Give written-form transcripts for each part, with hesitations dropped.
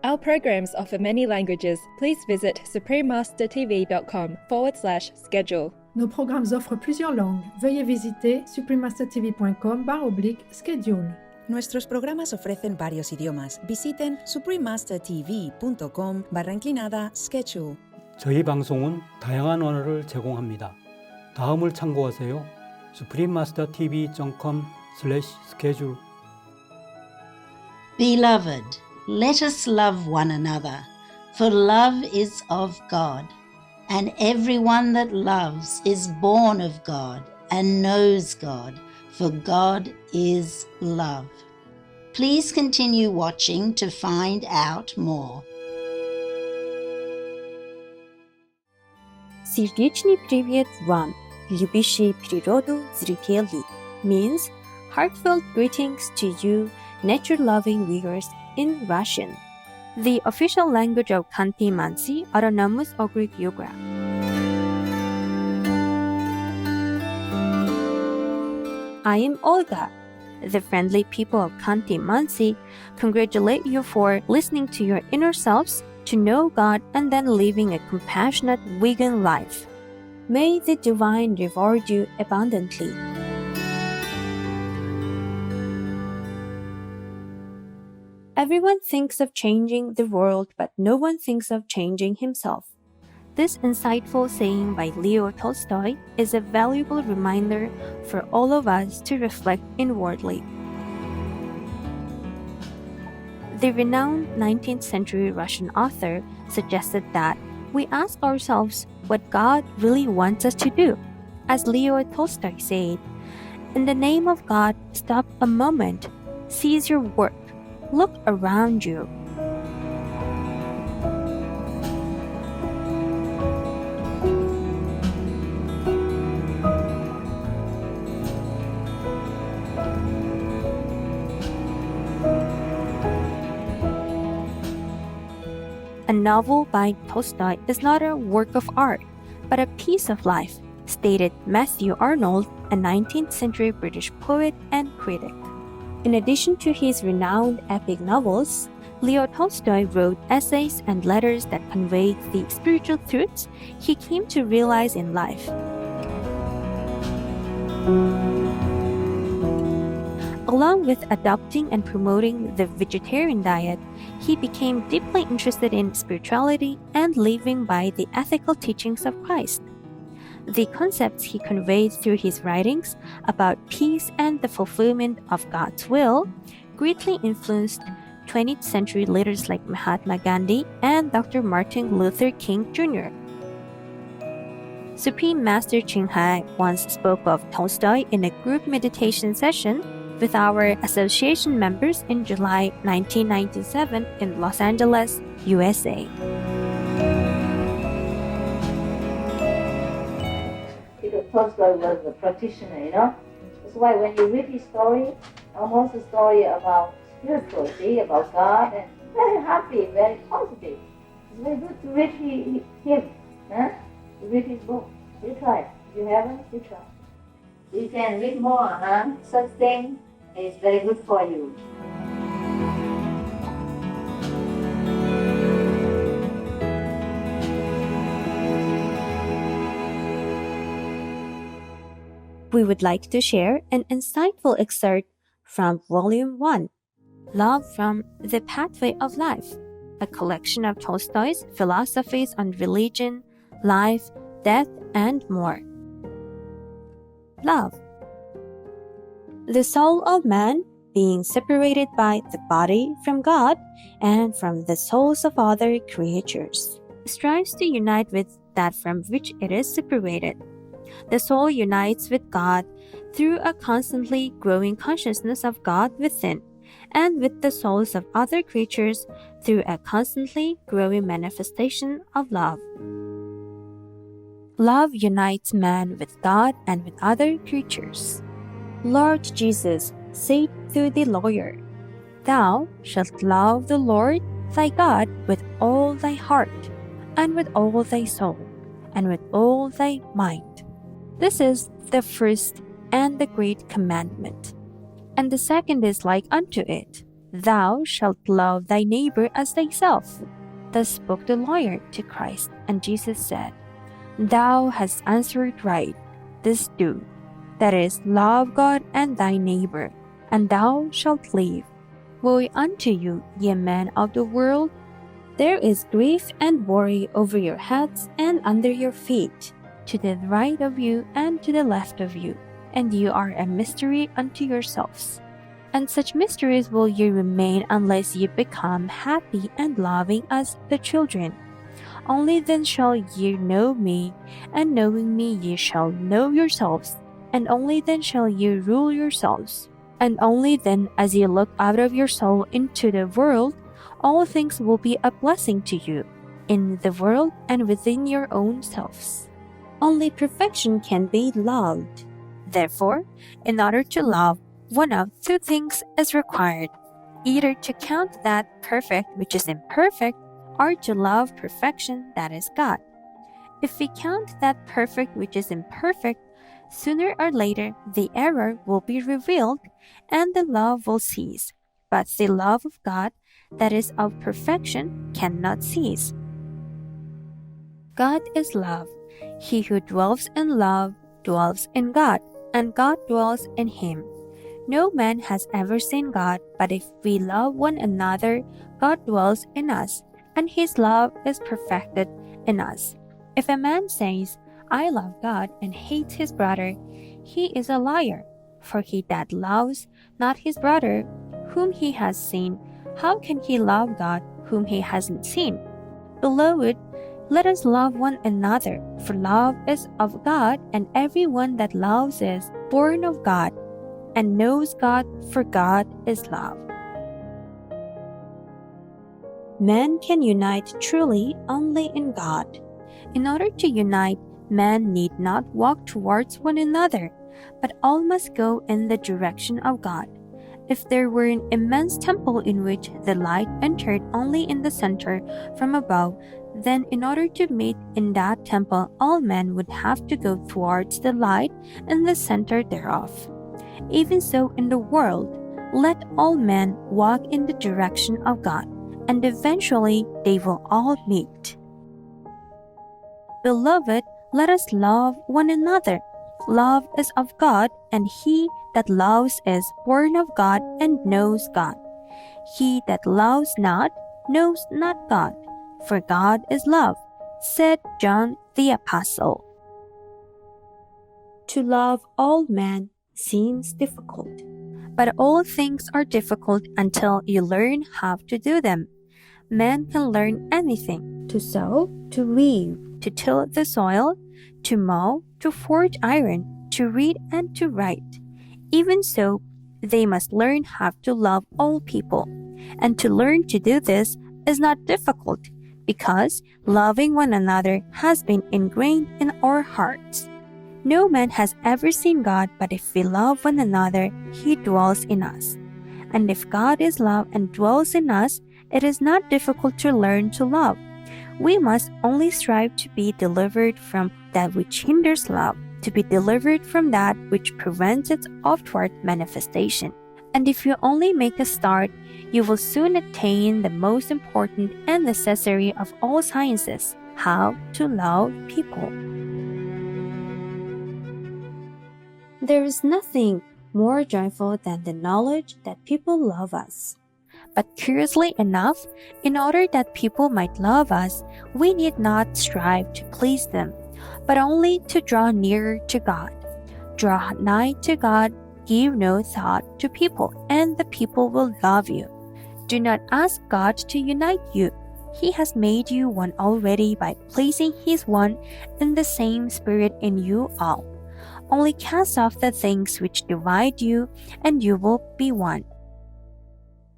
Our programs offer many languages. Please visit suprememastertv.com/schedule. Nos programmes offrent plusieurs langues. Veuillez visiter suprememastertv.com/schedule. Nuestros programas ofrecen varios idiomas. Visiten suprememastertv.com/schedule. 저희 방송은 다양한 언어를 제공합니다. 다음을 참고하세요. suprememastertv.com/schedule. Beloved, let us love one another, for love is of God, and everyone that loves is born of God and knows God, for God is love. Please continue watching to find out more. Сердечный привет вам, любящие природу зрители, means heartfelt greetings to you, nature-loving viewers in Russian, the official language of Khanty-Mansi Autonomous Okrug Yogra. I am Olga. The friendly people of Khanty-Mansi congratulate you for listening to your inner selves to know God and then living a compassionate vegan life. May the divine reward you abundantly. Everyone thinks of changing the world, but no one thinks of changing himself. This insightful saying by Leo Tolstoy is a valuable reminder for all of us to reflect inwardly. The renowned 19th century Russian author suggested that we ask ourselves what God really wants us to do. As Leo Tolstoy said, "In the name of God, stop a moment, seize your work, look around you." A novel by Tolstoy is not a work of art, but a piece of life, stated Matthew Arnold, a 19th century British poet and critic. In addition to his renowned epic novels, Leo Tolstoy wrote essays and letters that conveyed the spiritual truths he came to realize in life. Along with adopting and promoting the vegetarian diet, he became deeply interested in spirituality and living by the ethical teachings of Christ. The concepts he conveyed through his writings about peace and the fulfillment of God's will greatly influenced 20th century leaders like Mahatma Gandhi and Dr. Martin Luther King Jr. Supreme Master Ching Hai once spoke of Tolstoy in a group meditation session with our association members in July 1997 in Los Angeles, USA. Tolstoy was a practitioner, That's why when you read his story, almost a story about spirituality, about God, and very happy, very positive. It's very good to read him, to read his book. You try. If you haven't, you try. You can read more, Such thing is very good for you. We would like to share an insightful excerpt from Volume 1, Love from the Pathway of Life, a collection of Tolstoy's philosophies on religion, life, death, and more. Love. The soul of man, being separated by the body from God and from the souls of other creatures, strives to unite with that from which it is separated. The soul unites with God through a constantly growing consciousness of God within, and with the souls of other creatures through a constantly growing manifestation of love. Love unites man with God and with other creatures. Lord Jesus said to the lawyer, "Thou shalt love the Lord thy God with all thy heart, and with all thy soul, and with all thy mind." This is the first and the great commandment. And the second is like unto it. Thou shalt love thy neighbor as thyself. Thus spoke the lawyer to Christ, and Jesus said, Thou hast answered right. This do, that is, love God and thy neighbor, and thou shalt live. Woe unto you, ye men of the world! There is grief and worry over your heads and under your feet, to the right of you and to the left of you, and you are a mystery unto yourselves. And such mysteries will ye remain unless ye become happy and loving as the children. Only then shall ye know me, and knowing me ye shall know yourselves, and only then shall ye rule yourselves. And only then, as ye look out of your soul into the world, all things will be a blessing to you, in the world and within your own selves. Only perfection can be loved. Therefore, in order to love, one of two things is required, either to count that perfect which is imperfect, or to love perfection that is God. If we count that perfect which is imperfect, sooner or later the error will be revealed, and the love will cease. But the love of God, that is of perfection, cannot cease. God is love. He who dwells in love dwells in God, and God dwells in him. No man has ever seen God, but if we love one another, God dwells in us, and his love is perfected in us. If a man says, I love God, and hates his brother, he is a liar. For he that loves not his brother, whom he has seen, how can he love God, whom he hasn't seen? Beloved, let us love one another, for love is of God, and everyone that loves is born of God, and knows God, for God is love. Man can unite truly only in God. In order to unite, man need not walk towards one another, but all must go in the direction of God. If there were an immense temple in which the light entered only in the center from above, then in order to meet in that temple, all men would have to go towards the light in the center thereof. Even so in the world, let all men walk in the direction of God, and eventually they will all meet. Beloved, let us love one another. Love is of God, and he that loves is born of God and knows God. He that loves not knows not God, for God is love, said John the Apostle. To love all men seems difficult, but all things are difficult until you learn how to do them. Man can learn anything: to sow, to weave, to till the soil, to mow, to forge iron, to read and to write. Even so, they must learn how to love all people. And to learn to do this is not difficult, because loving one another has been ingrained in our hearts. No man has ever seen God, but if we love one another, he dwells in us. And if God is love and dwells in us, it is not difficult to learn to love. We must only strive to be delivered from that which hinders love, to be delivered from that which prevents its outward manifestation. And if you only make a start, you will soon attain the most important and necessary of all sciences: how to love people. There is nothing more joyful than the knowledge that people love us. But curiously enough, in order that people might love us, we need not strive to please them, but only to draw nearer to God. Draw nigh to God, give no thought to people, and the people will love you. Do not ask God to unite you. He has made you one already by placing His one in the same Spirit in you all. Only cast off the things which divide you, and you will be one.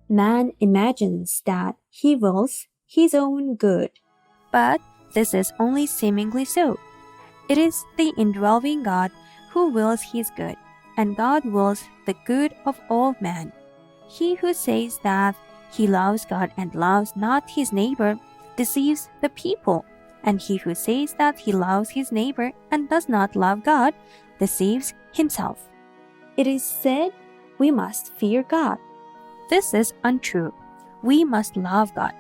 Man imagines that he wills his own good, but this is only seemingly so. It is the indwelling God who wills his good, and God wills the good of all men. He who says that he loves God and loves not his neighbor deceives the people, and he who says that he loves his neighbor and does not love God deceives himself. It is said we must fear God. This is untrue. We must love God,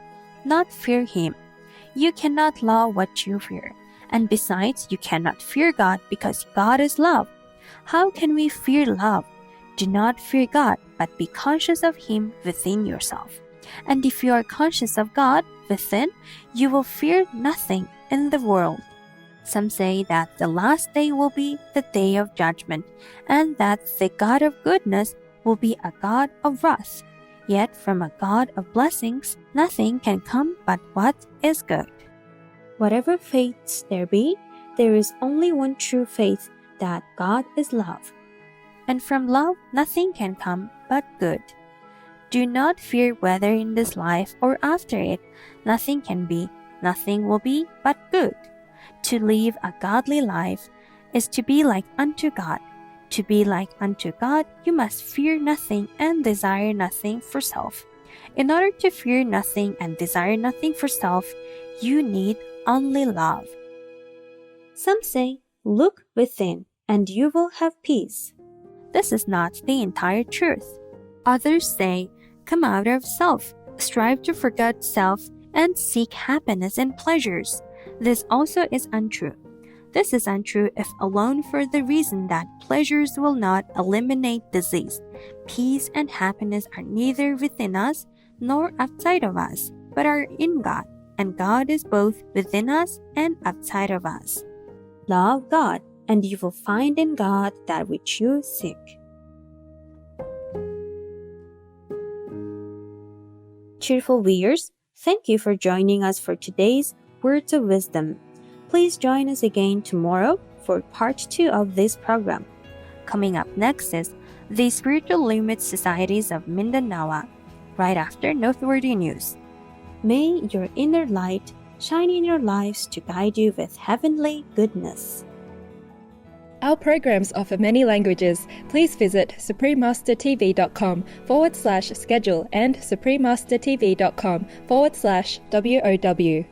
not fear Him. You cannot love what you fear, and besides, you cannot fear God because God is love. How can we fear love? Do not fear God, but be conscious of Him within yourself. And if you are conscious of God within, you will fear nothing in the world. Some say that the last day will be the day of judgment, and that the God of goodness will be a God of wrath. Yet from a God of blessings, nothing can come but what is good. Whatever faiths there be, there is only one true faith, that God is love. And from love, nothing can come but good. Do not fear whether in this life or after it, nothing can be, nothing will be but good. To live a godly life is to be like unto God. To be like unto God, you must fear nothing and desire nothing for self. In order to fear nothing and desire nothing for self, you need only love. Some say, look within, and you will have peace. This is not the entire truth. Others say, come out of self, strive to forget self, and seek happiness and pleasures. This also is untrue. This is untrue if alone for the reason that pleasures will not eliminate disease. Peace and happiness are neither within us nor outside of us, but are in God, and God is both within us and outside of us. Love God, and you will find in God that which you seek. Cheerful viewers, thank you for joining us for today's Words of Wisdom. Please join us again tomorrow for part 2 of this program. Coming up next is the Spiritual Limit Societies of Mindanao, right after Noteworthy News. May your inner light shine in your lives to guide you with heavenly goodness. Our programs offer many languages. Please visit suprememastertv.com/schedule and suprememastertv.com/WOW.